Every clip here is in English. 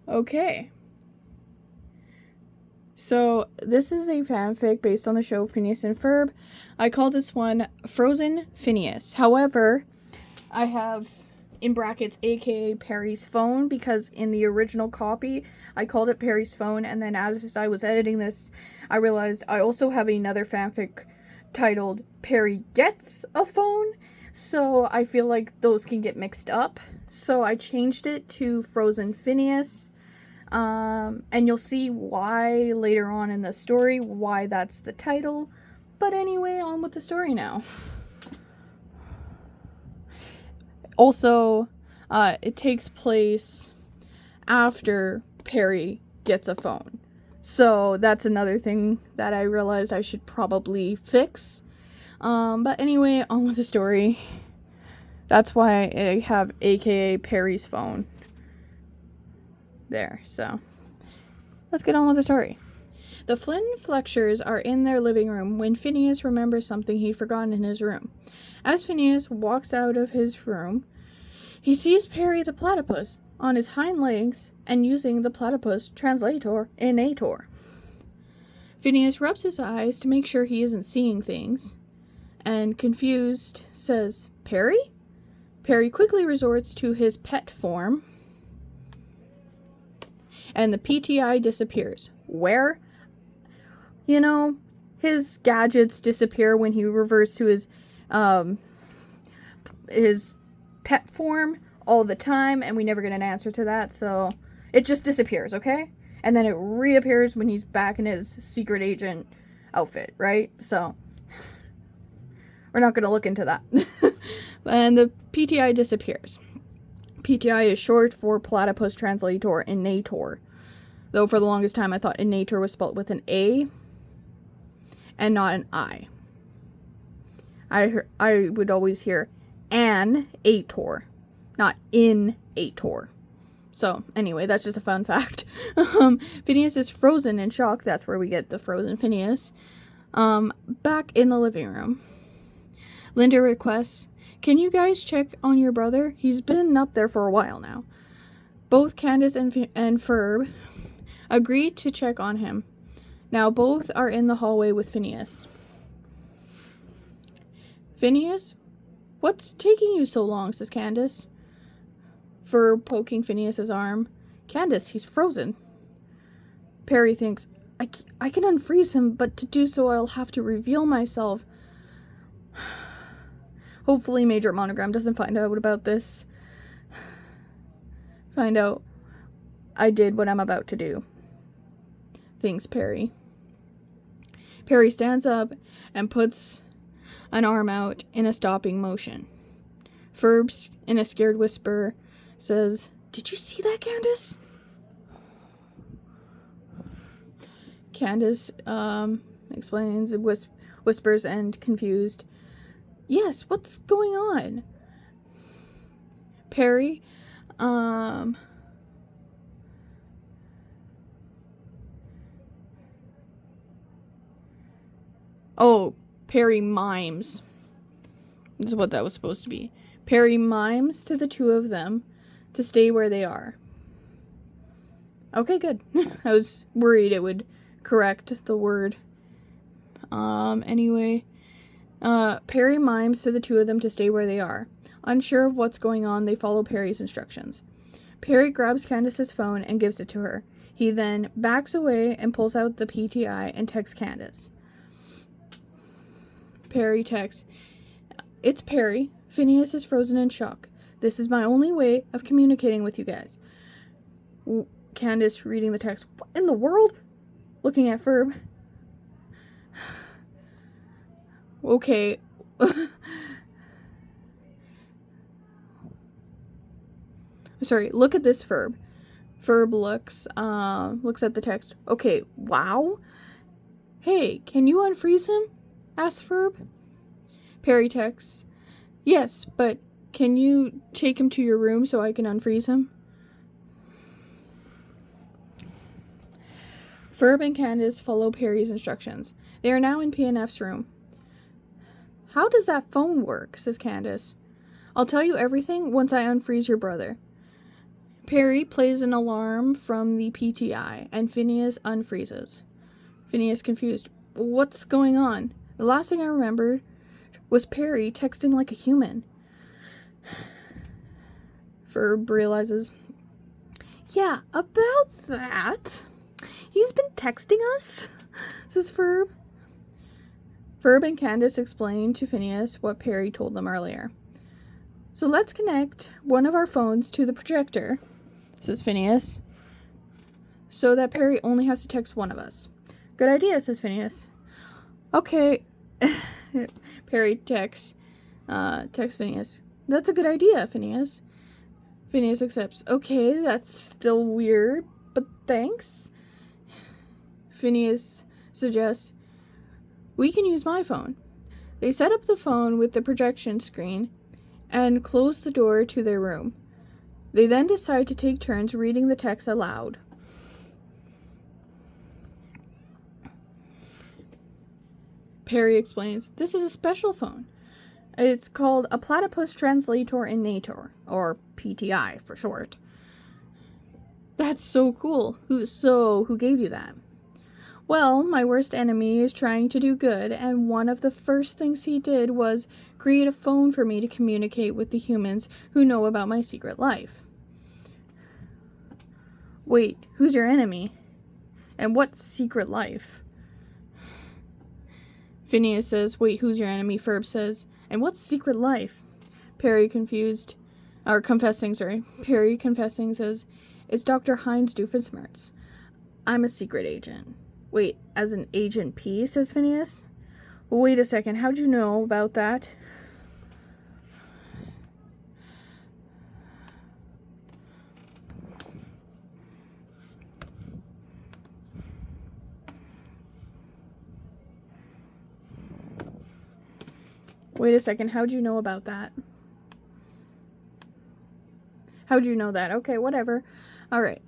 Okay. So, this is a fanfic based on the show Phineas and Ferb. I call this one Frozen Phineas. However, I have in brackets aka Perry's phone because in the original copy I called it Perry's phone, and then as I was editing this, I realized I also have another fanfic titled Perry Gets a Phone. So I feel like those can get mixed up. So I changed it to Frozen Phineas. And you'll see why later on in the story, why that's the title. But anyway, on with the story now. Also, it takes place after Perry gets a phone. So that's another thing that I realized I should probably fix. But anyway, on with the story. That's why I have aka Perry's phone. There, so let's get on with the story. The Flynn Fletchers are in their living room when Phineas remembers something he'd forgotten in his room. As Phineas walks out of his room, he sees Perry the platypus on his hind legs and using the platypus translator inator. Phineas rubs his eyes to make sure he isn't seeing things, and confused says, "Perry?" Perry quickly resorts to his pet form, and the PTI disappears. Where? You know, his gadgets disappear when he reverts to his pet form all the time, and we never get an answer to that, so it just disappears, okay? And then it reappears when he's back in his secret agent outfit, right? So we're not going to look into that. And the PTI disappears. PTI is short for Platypus Translator Inator. Though for the longest time I thought Inator was spelled with an A and not an I. I would always hear an Ator, not in Ator. So anyway, that's just a fun fact. Phineas is frozen in shock. That's where we get the frozen Phineas. Back in the living room, Linda requests, "Can you guys check on your brother? He's been up there for a while now." Both Candace and Ferb agree to check on him. Now both are in the hallway with Phineas. "Phineas, what's taking you so long?" says Candace. Ferb poking Phineas's arm. "Candace, he's frozen." Perry thinks, I can unfreeze him, but to do so I'll have to reveal myself. Hopefully Major Monogram doesn't find out about this. Find out I did what I'm about to do, thinks Perry. Perry stands up and puts an arm out in a stopping motion. Ferb, in a scared whisper, says, "Did you see that, Candace?" Candace explains, whispers, and confused, "Yes, what's going on?" Perry, Perry mimes. This is what that was supposed to be. Perry mimes to the two of them to stay where they are. Okay, good. I was worried it would correct the word. Anyway, Perry mimes to the two of them to stay where they are. Unsure of what's going on, they follow Perry's instructions. Perry grabs Candace's phone and gives it to her. He then backs away and pulls out the PTI and texts Candace. Perry texts, "It's Perry. Phineas is frozen in shock. This is my only way of communicating with you guys." Candace reading the text. "What in the world?" Looking at Ferb. Okay. Sorry, look at this, Ferb. Ferb looks at the text. "Okay, wow. Hey, can you unfreeze him?" asks Ferb. Perry texts, "Yes, but can you take him to your room so I can unfreeze him?" Ferb and Candace follow Perry's instructions. They are now in PNF's room. "How does that phone work?" says Candace. "I'll tell you everything once I unfreeze your brother." Perry plays an alarm from the PTI, and Phineas unfreezes. Phineas confused. What's going on? The last thing I remembered was Perry texting like a human. Ferb realizes, yeah, about that. He's been texting us, says Ferb. Ferb and Candace explain to Phineas what Perry told them earlier. So let's connect one of our phones to the projector, says Phineas, so that Perry only has to text one of us. Good idea, says Phineas. Okay. Perry texts Phineas. That's a good idea, Phineas. Phineas accepts. Okay, that's still weird, but thanks. Phineas suggests, we can use my phone. They set up the phone with the projection screen and close the door to their room. They then decide to take turns reading the text aloud. Perry explains, this is a special phone. It's called a Platypus Translator in Nator, or PTI for short. That's so cool. Who gave you that? Well, my worst enemy is trying to do good, and one of the first things he did was create a phone for me to communicate with the humans who know about my secret life. Wait, who's your enemy? And what secret life? Phineas says, wait, who's your enemy? Ferb says, and what's secret life? Perry confessing says, it's Dr. Heinz Doofenshmirtz. I'm a secret agent. Wait, as an Agent P, says Phineas? Well, wait a second, how'd you know about that? Wait a second, how'd you know about that? How'd you know that? Okay, whatever. Alright.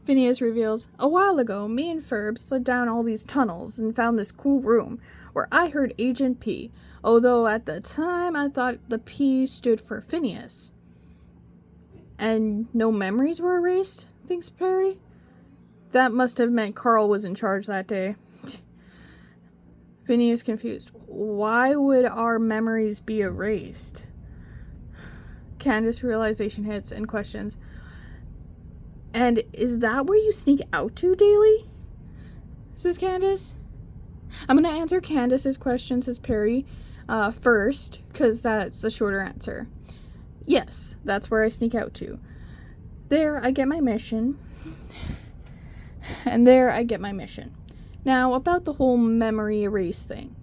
Phineas reveals, a while ago, me and Ferb slid down all these tunnels and found this cool room where I heard Agent P, although at the time I thought the P stood for Phineas. And no memories were erased, thinks Perry. That must have meant Carl was in charge that day. Phineas confused. Why would our memories be erased? Candace realization hits and questions, and is that where you sneak out to daily? Says Candace. I'm going to answer Candace's question, says Perry, first, because that's a shorter answer. Yes, that's where I sneak out to. There I get my mission. And there I get my mission. Now, about the whole memory erase thing.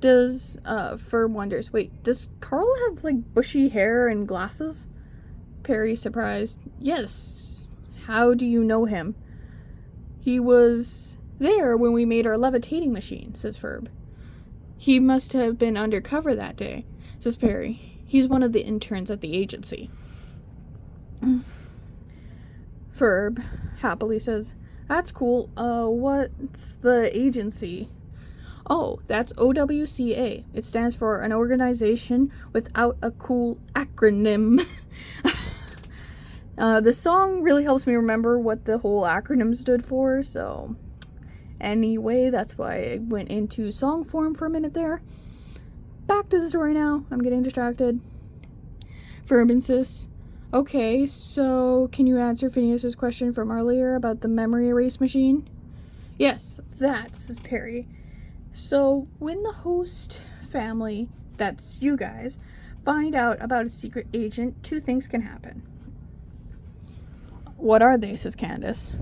Ferb wonders, wait, does Carl have, bushy hair and glasses? Perry, surprised, yes. How do you know him? He was there when we made our levitating machine, says Ferb. He must have been undercover that day, says Perry. He's one of the interns at the agency. Ferb happily says, that's cool. What's the agency? Oh, that's OWCA. It stands for an organization without a cool acronym. The song really helps me remember what the whole acronym stood for, so anyway, that's why I went into song form for a minute there. Back to the story now. I'm getting distracted. Ferb insists, okay, so can you answer Phineas's question from earlier about the memory erase machine? Yes, that, says Perry. So, when the host family, that's you guys, find out about a secret agent, two things can happen. What are they, says Candace.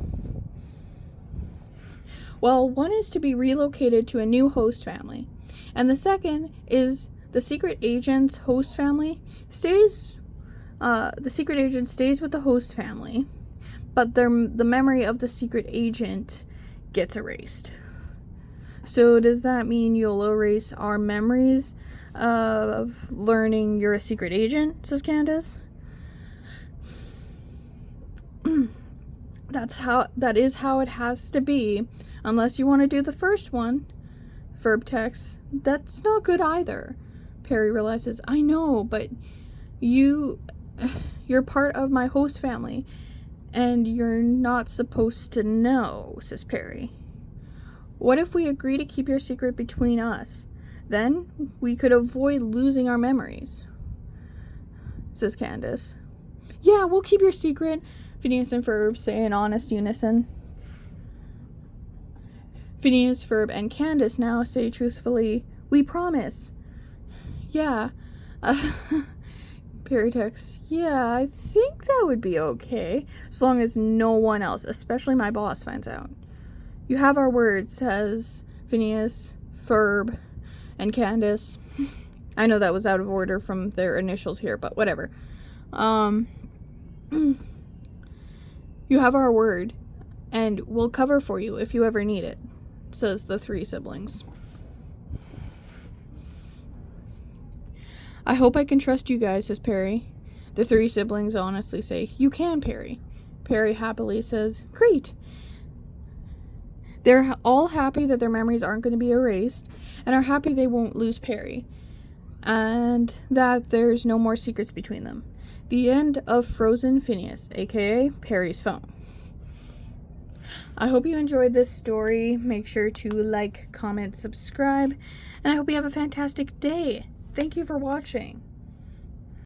Well, one is to be relocated to a new host family, and the second is the secret agent's host family stays with the host family, but the memory of the secret agent gets erased. So does that mean you'll erase our memories of learning you're a secret agent, says Candace? That is how it has to be, unless you want to do the first one. Ferb texts, that's not good either. Perry realizes, I know, but you You're part of my host family, and you're not supposed to know, says Perry. What if we agree to keep your secret between us? Then we could avoid losing our memories, says Candace. Yeah, we'll keep your secret, Phineas and Ferb say in honest unison. Phineas, Ferb, and Candace now say truthfully, we promise. Yeah. Perry texts, yeah, I think that would be okay, as long as no one else, especially my boss, finds out. You have our word, says Phineas, Ferb, and Candace. I know that was out of order from their initials here, but whatever. You have our word, and we'll cover for you if you ever need it, says the three siblings. I hope I can trust you guys, says Perry. The three siblings honestly say, you can, Perry. Perry happily says, great. They're all happy that their memories aren't going to be erased, and are happy they won't lose Perry, and that there's no more secrets between them. The end of Frozen Phineas, aka Perry's phone. I hope you enjoyed this story. Make sure to like, comment, subscribe, and I hope you have a fantastic day. Thank you for watching.